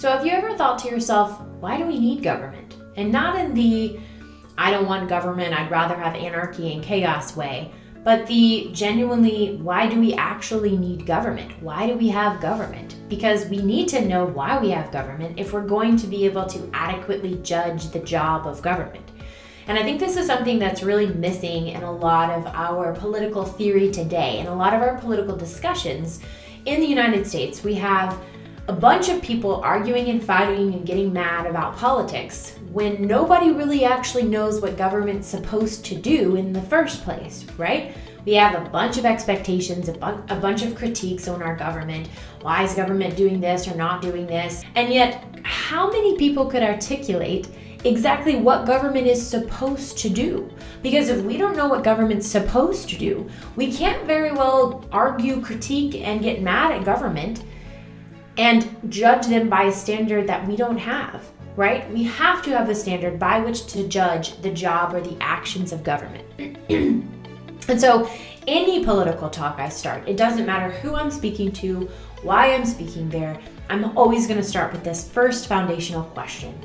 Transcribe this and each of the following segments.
So have you ever thought to yourself, why do we need government? And not in the, I don't want government, I'd rather have anarchy and chaos way, but the genuinely, why do we actually need government? Why do we have government? Because we need to know why we have government if we're going to be able to adequately judge the job of government. And I think this is something that's really missing in a lot of our political theory today. In a lot of our political discussions in the United States, we have a bunch of people arguing and fighting and getting mad about politics when nobody really actually knows what government's supposed to do in the first place, right? We have a bunch of expectations, a bunch of critiques on our government. Why is government doing this or not doing this? And yet, how many people could articulate exactly what government is supposed to do? Because if we don't know what government's supposed to do, we can't very well argue, critique, and get mad at government and judge them by a standard that we don't have, right? We have to have a standard by which to judge the job or the actions of government. And so any political talk I start, it doesn't matter who I'm speaking to, why I'm speaking there, I'm always going to start with this first foundational question.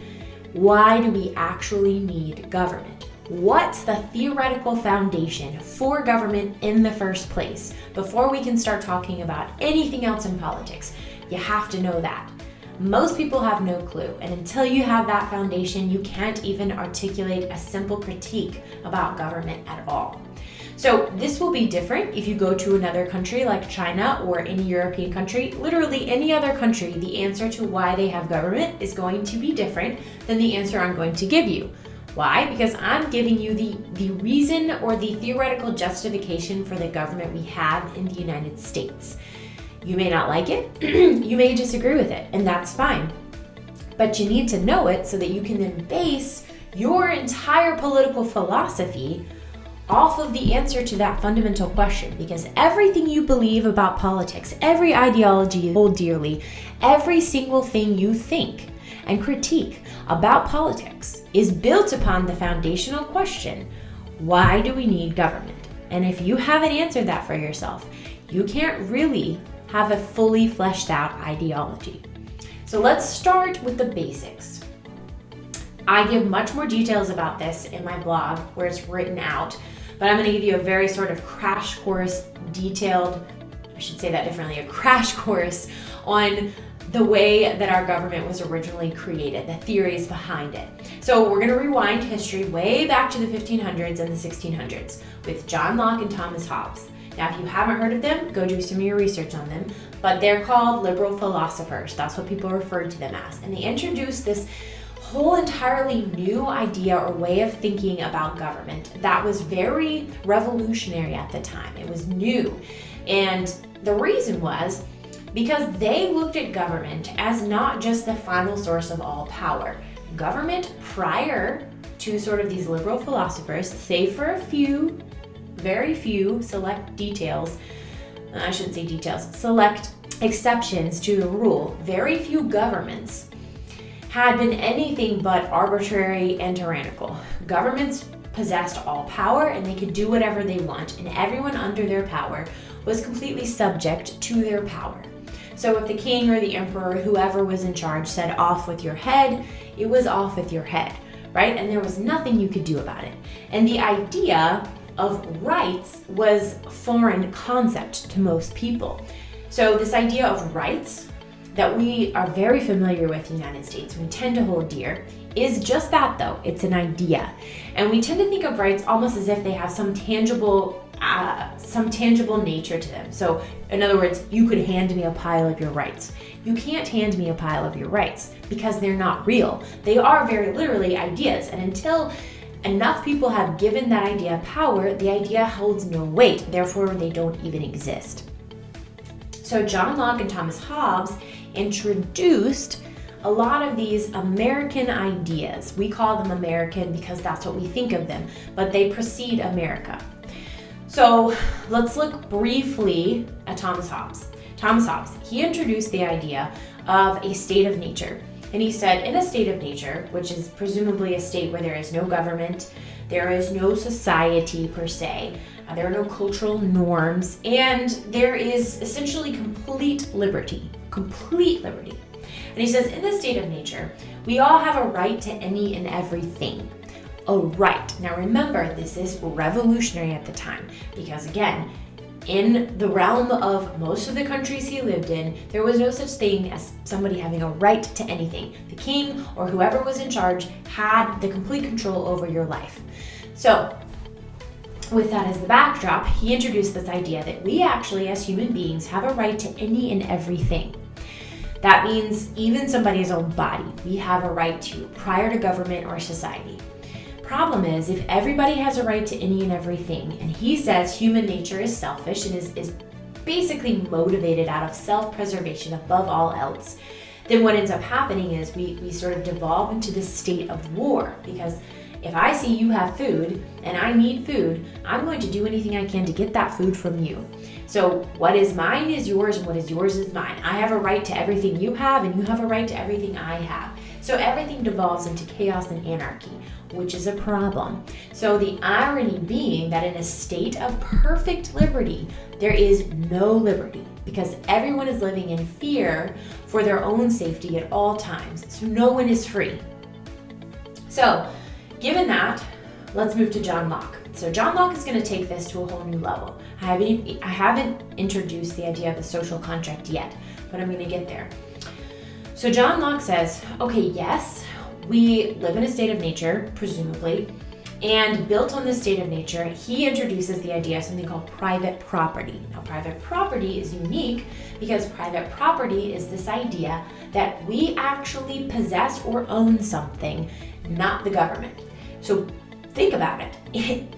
Why do we actually need government? What's the theoretical foundation for government in the first place before we can start talking about anything else in politics? You have to know that. Most people have no clue, and until you have that foundation, you can't even articulate a simple critique about government at all. So this will be different if you go to another country like China or any European country. Literally any other country, the answer to why they have government is going to be different than the answer I'm going to give you. Why? Because I'm giving you the reason or the theoretical justification for the government we have in the United States. You may not like it, you may disagree with it, and that's fine. But you need to know it so that you can then base your entire political philosophy off of the answer to that fundamental question. Because everything you believe about politics, every ideology you hold dearly, every single thing you think and critique about politics is built upon the foundational question, why do we need government? And if you haven't answered that for yourself, you can't really have a fully fleshed out ideology. So let's start with the basics. I give much more details about this in my blog where it's written out, but I'm going to give you a very sort of crash course detailed, I should say that differently, a crash course on the way that our government was originally created, the theories behind it. So we're going to rewind history way back to the 1500s and the 1600s with John Locke and Thomas Hobbes. Now, if you haven't heard of them, go do some of your research on them, but they're called liberal philosophers. That's what people referred to them as. And they introduced this whole entirely new idea or way of thinking about government that was very revolutionary at the time. It was new. And the reason was because they looked at government as not just the final source of all power. Government, prior to sort of these liberal philosophers, save for a few, very few select details, I shouldn't say details, select exceptions to the rule, very few governments had been anything but arbitrary and tyrannical. Governments possessed all power and they could do whatever they want, and everyone under their power was completely subject to their power. So if the king or the emperor, whoever was in charge, said off with your head, it was off with your head, right? And there was nothing you could do about it. And the idea of rights was a foreign concept to most people. So this idea of rights that we are very familiar with in the United States, we tend to hold dear, is just that though, it's an idea. And we tend to think of rights almost as if they have some tangible nature to them. So in other words, you could hand me a pile of your rights. You can't hand me a pile of your rights because they're not real. They are very literally ideas, and until enough people have given that idea power, the idea holds no weight, therefore they don't even exist. So John Locke and Thomas Hobbes introduced a lot of these American ideas. We call them American because that's what we think of them, but they precede America. So let's look briefly at Thomas Hobbes. Thomas Hobbes, he introduced the idea of a state of nature. And he said, in a state of nature, which is presumably a state where there is no government, there is no society per se, there are no cultural norms, and there is essentially complete liberty. Complete liberty. And he says, in the state of nature, we all have a right to any and everything. A right. Now remember, this is revolutionary at the time, because again, in the realm of most of the countries he lived in, there was no such thing as somebody having a right to anything. The king or whoever was in charge had the complete control over your life. So, with that as the backdrop, he introduced this idea that we actually, as human beings, have a right to any and everything. That means even somebody's own body, we have a right to prior to government or society. Problem is, if everybody has a right to any and everything, and he says human nature is selfish and is basically motivated out of self-preservation above all else, then what ends up happening is we sort of devolve into this state of war, because if I see you have food and I need food, I'm going to do anything I can to get that food from you. So what is mine is yours, and what is yours is mine. I have a right to everything you have, and you have a right to everything I have. So everything devolves into chaos and anarchy, which is a problem. So the irony being that in a state of perfect liberty, there is no liberty, because everyone is living in fear for their own safety at all times. So no one is free. So given that, let's move to John Locke. So John Locke is going to take this to a whole new level. I haven't introduced the idea of a social contract yet, but I'm going to get there. So John Locke says, okay, yes, we live in a state of nature, presumably, and built on this state of nature, he introduces the idea of something called private property. Now, private property is unique because private property is this idea that we actually possess or own something, not the government. So think about it.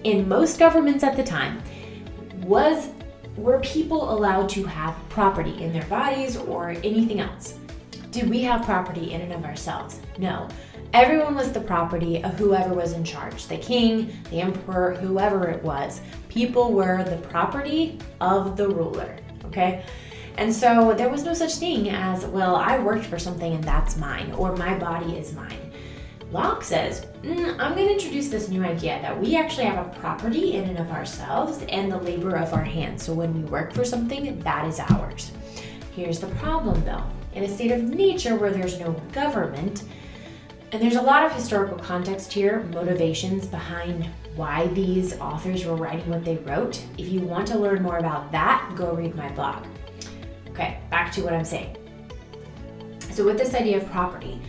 In most governments at the time, were people allowed to have property in their bodies or anything else? Did we have property in and of ourselves? No. Everyone was the property of whoever was in charge. The king, the emperor, whoever it was. People were the property of the ruler, okay? And so there was no such thing as, well, I worked for something and that's mine, or my body is mine. Locke says, I'm going to introduce this new idea that we actually have a property in and of ourselves and the labor of our hands. So when we work for something, that is ours. Here's the problem though. In a state of nature where there's no government, and there's a lot of historical context here, motivations behind why these authors were writing what they wrote. If you want to learn more about that, go read my blog. Okay, back to what I'm saying. So with this idea of property,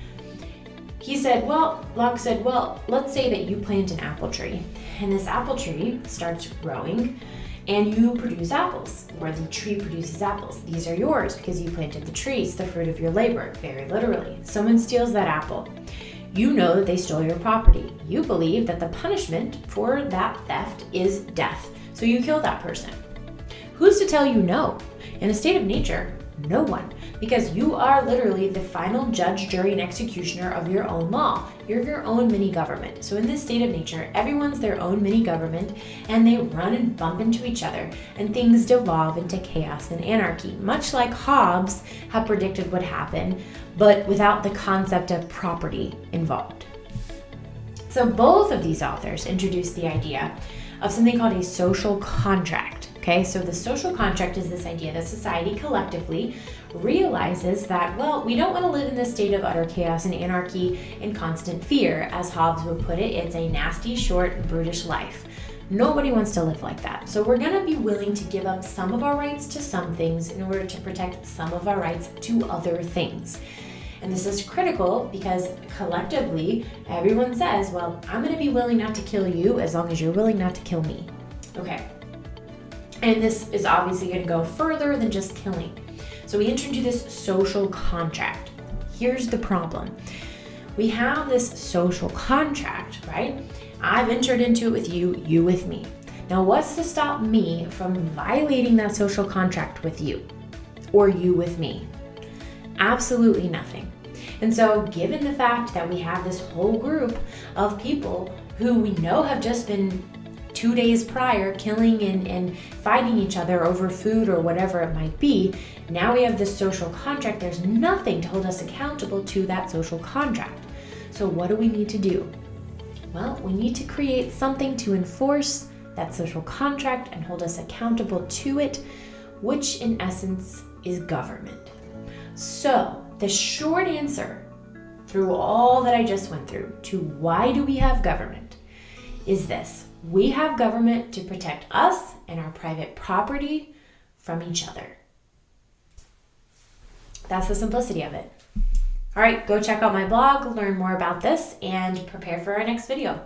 Locke said, let's say that you plant an apple tree, and this apple tree starts growing, and you produce apples, or the tree produces apples. These are yours because you planted the tree. It's the fruit of your labor, very literally. Someone steals that apple. You know that they stole your property. You believe that the punishment for that theft is death. So you kill that person. Who's to tell you no? In a state of nature, no one. Because you are literally the final judge, jury, and executioner of your own law. You're your own mini government. So in this state of nature, everyone's their own mini government, and they run and bump into each other, and things devolve into chaos and anarchy, much like Hobbes had predicted would happen, but without the concept of property involved. So both of these authors introduced the idea of something called a social contract. Okay, so the social contract is this idea that society collectively realizes that, well, we don't want to live in this state of utter chaos and anarchy and constant fear. As Hobbes would put it, it's a nasty, short, brutish life. Nobody wants to live like that. So we're going to be willing to give up some of our rights to some things in order to protect some of our rights to other things. And this is critical because collectively, everyone says, well, I'm going to be willing not to kill you as long as you're willing not to kill me. Okay. And this is obviously going to go further than just killing. So we introduce this social contract. Here's the problem. We have this social contract, right? I've entered into it with you, you with me. Now what's to stop me from violating that social contract with you or you with me? Absolutely nothing. And so given the fact that we have this whole group of people who we know have just been 2 days prior killing and fighting each other over food or whatever it might be, now we have this social contract. There's nothing to hold us accountable to that social contract. So what do we need to do? Well, we need to create something to enforce that social contract and hold us accountable to it, which in essence is government. So the short answer through all that I just went through to why do we have government is this. We have government to protect us and our private property from each other. That's the simplicity of it. All right, go check out my blog, learn more about this, and prepare for our next video.